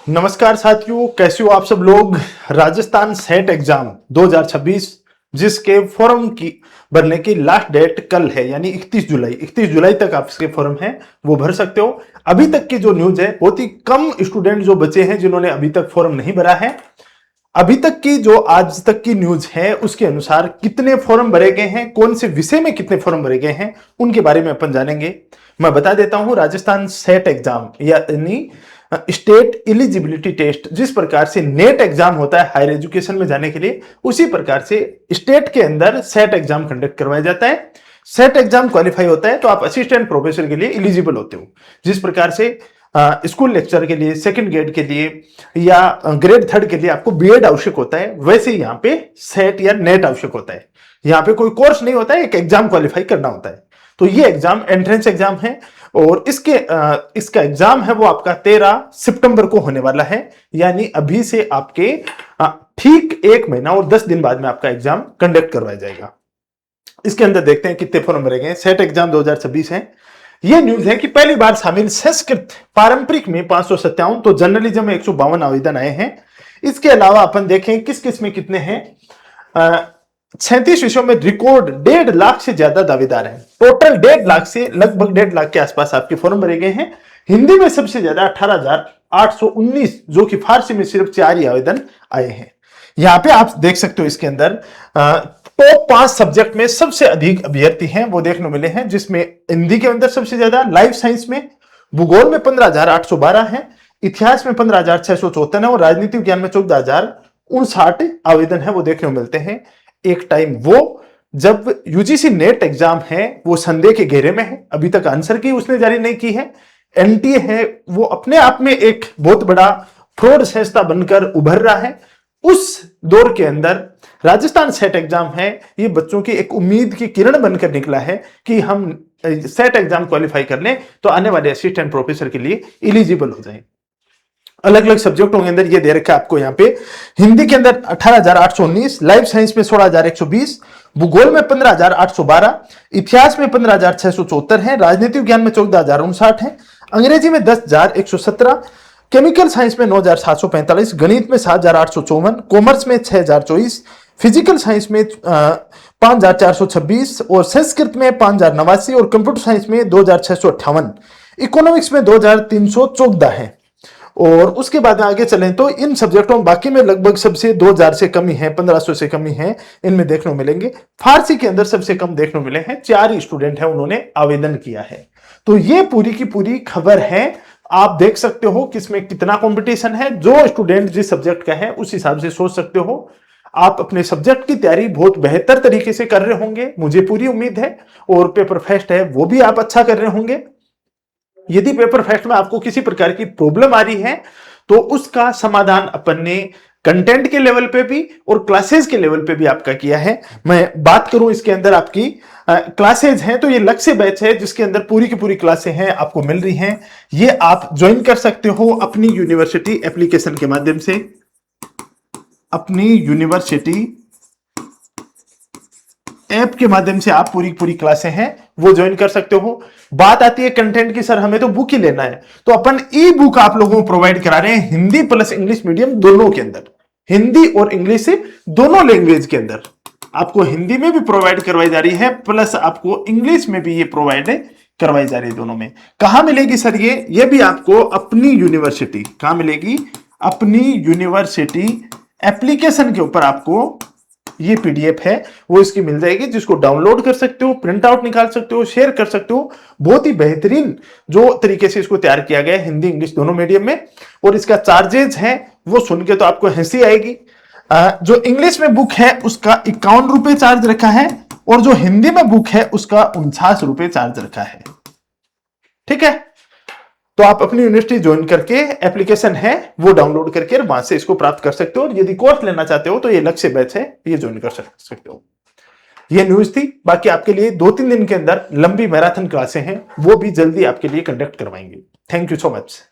नमस्कार साथियों, कैसे हो आप सब लोग। राजस्थान सेट एग्जाम 2026 जिसके फॉर्म की भरने की लास्ट डेट कल है, यानी 31 जुलाई तक आप इसके फॉर्म है वो भर सकते हो। अभी तक की जो न्यूज है, बहुत ही कम स्टूडेंट जो बचे हैं जिन्होंने अभी तक फॉर्म नहीं भरा है। अभी तक की जो आज तक की न्यूज है उसके अनुसार कितने फॉर्म भरे गए हैं, कौन से विषय में कितने फॉर्म भरे गए हैं, उनके बारे में अपन जानेंगे। मैं बता देता हूं, राजस्थान सेट एग्जाम यानी स्टेट एलिजिबिलिटी टेस्ट, जिस प्रकार से नेट एग्जाम होता है हायर एजुकेशन में जाने के लिए, उसी प्रकार से स्टेट के अंदर सेट एग्जाम कंडक्ट करवाया जाता है। सेट एग्जाम क्वालिफाई होता है तो आप असिस्टेंट प्रोफेसर के लिए एलिजिबल होते हो। जिस प्रकार से स्कूल लेक्चर के लिए, सेकंड ग्रेड के लिए या ग्रेड थर्ड के लिए आपको बीएड आवश्यक होता है, वैसे ही यहाँ पे सेट या नेट आवश्यक होता है। यहाँ पे कोई कोर्स नहीं होता है, एक एग्जाम क्वालिफाई करना होता है। तो ये एग्जाम एंट्रेंस एग्जाम है और इसका एग्जाम है वो आपका 13 सितंबर को होने वाला है, यानी अभी से आपके ठीक 1 महीना और 10 दिन बाद में आपका एग्जाम कंडक्ट करवाया जाएगा। इसके अंदर देखते हैं कितने फॉर्म भरे गए। सेट एग्जाम 2026 है। यह न्यूज है कि पहली बार शामिल संस्कृत पारंपरिक में 557, तो जर्नलिज्म में 152 आवेदन आए हैं। इसके अलावा अपन देखें किस किस में कितने हैं। 37 विषयों में रिकॉर्ड 1.5 लाख से ज्यादा दावेदार हैं। टोटल 1.5 लाख से लगभग 1.5 लाख के आसपास आपके फॉर्म भरे गए हैं। हिंदी में सबसे ज्यादा 18,819, जो कि फारसी में सिर्फ 4 ही आवेदन आए हैं। यहां पे आप देख सकते हो इसके अंदर टॉप 5 सब्जेक्ट में सबसे अधिक अभ्यर्थी हैं वो देखने मिले हैं, जिसमें हिंदी के अंदर सबसे ज्यादा, लाइफ साइंस में, भूगोल में 15,812 है, इतिहास में 15,654 है और राजनीति विज्ञान में 14,059 आवेदन है वो देखने को मिलते हैं। एक टाइम वो जब यूजीसी नेट एग्जाम है वो संदेह के घेरे में है, अभी तक आंसर की उसने जारी नहीं की है। एनटीए है वो अपने आप में एक बहुत बड़ा फ्रॉड संस्था बनकर उभर रहा है। उस दौर के अंदर राजस्थान सेट एग्जाम है, ये बच्चों की एक उम्मीद की किरण बनकर निकला है कि हम सेट एग्जाम क्वालिफाई कर लें तो आने वाले असिस्टेंट प्रोफेसर के लिए एलिजिबल हो जाएं। अलग अलग सब्जेक्टों के अंदर ये दे रखा है आपको यहाँ पे। हिंदी के अंदर 18,819, लाइफ साइंस में 16,120, भूगोल में 15,812, इतिहास में 15,674 है, राजनीति विज्ञान में 14,059 है, अंग्रेजी में 10,117, केमिकल साइंस में 9,745, गणित में 7,854, कॉमर्स में 6,024, फिजिकल साइंस में 5,426 और संस्कृत में 5,089 और कंप्यूटर साइंस में 2,658, इकोनॉमिक्स में 2,314 है। और उसके बाद आगे चलें तो इन सब्जेक्टों बाकी में लगभग सबसे 2,000 से कमी है, 1,500 से कमी है, इनमें देखने को मिलेंगे। फारसी के अंदर सबसे कम देखने को मिले हैं, 4 ही स्टूडेंट हैं उन्होंने आवेदन किया है। तो ये पूरी की पूरी खबर है। आप देख सकते हो किसमें कितना कंपटीशन है। जो स्टूडेंट जिस सब्जेक्ट का है उस हिसाब से सोच सकते हो। आप अपने सब्जेक्ट की तैयारी बहुत बेहतर तरीके से कर रहे होंगे, मुझे पूरी उम्मीद है। और पेपर फेस्ट है वो भी आप अच्छा कर रहे होंगे। यदि पेपर फेस्ट में आपको किसी प्रकार की प्रॉब्लम आ रही है तो उसका समाधान अपन ने कंटेंट के लेवल पे भी और क्लासेस के लेवल पे भी आपका किया है। मैं बात करूं इसके अंदर आपकी क्लासेज हैं तो ये लक्ष्य बैच है जिसके अंदर पूरी की पूरी क्लासें हैं आपको मिल रही हैं। ये आप ज्वाइन कर सकते हो अपनी यूनिवर्सिटी एप्लीकेशन के माध्यम से। अपनी यूनिवर्सिटी ऐप के माध्यम से आप पूरी पूरी क्लासें हैं वो ज्वाइन कर सकते हो। बात आती है कंटेंट की, सर हमें तो बुक ही लेना है, तो अपन ई बुक आप लोगों को प्रोवाइड करा रहे हैं हिंदी प्लस इंग्लिश मीडियम दोनों के अंदर, हिंदी और इंग्लिश से दोनों लैंग्वेज के अंदर आपको हिंदी में भी प्रोवाइड करवाई जा रही है, प्लस आपको इंग्लिश में भी ये प्रोवाइड करवाई जा रही है। दोनों में कहां मिलेगी सर ये भी आपको अपनी यूनिवर्सिटी, कहां मिलेगी, अपनी यूनिवर्सिटी एप्लीकेशन के ऊपर आपको ये पीडीएफ है वो इसकी मिल जाएगी, जिसको डाउनलोड कर सकते हो, प्रिंट आउट निकाल सकते हो, शेयर कर सकते हो। बहुत ही बेहतरीन जो तरीके से इसको तैयार किया गया है हिंदी इंग्लिश दोनों मीडियम में। और इसका चार्जेस है वो सुन के तो आपको हंसी आएगी। जो इंग्लिश में बुक है उसका 51 रुपए चार्ज रखा है और जो हिंदी में बुक है उसका 49 रुपए चार्ज रखा है। ठीक है, तो आप अपनी यूनिवर्सिटी ज्वाइन करके एप्लीकेशन है वो डाउनलोड करके वहां से इसको प्राप्त कर सकते हो। और यदि कोर्स लेना चाहते हो तो ये लक्ष्य बैच है, ये ज्वाइन कर सकते हो। ये न्यूज थी। बाकी आपके लिए 2-3 दिन के अंदर लंबी मैराथन क्लासें हैं वो भी जल्दी आपके लिए कंडक्ट करवाएंगे। Thank you so much.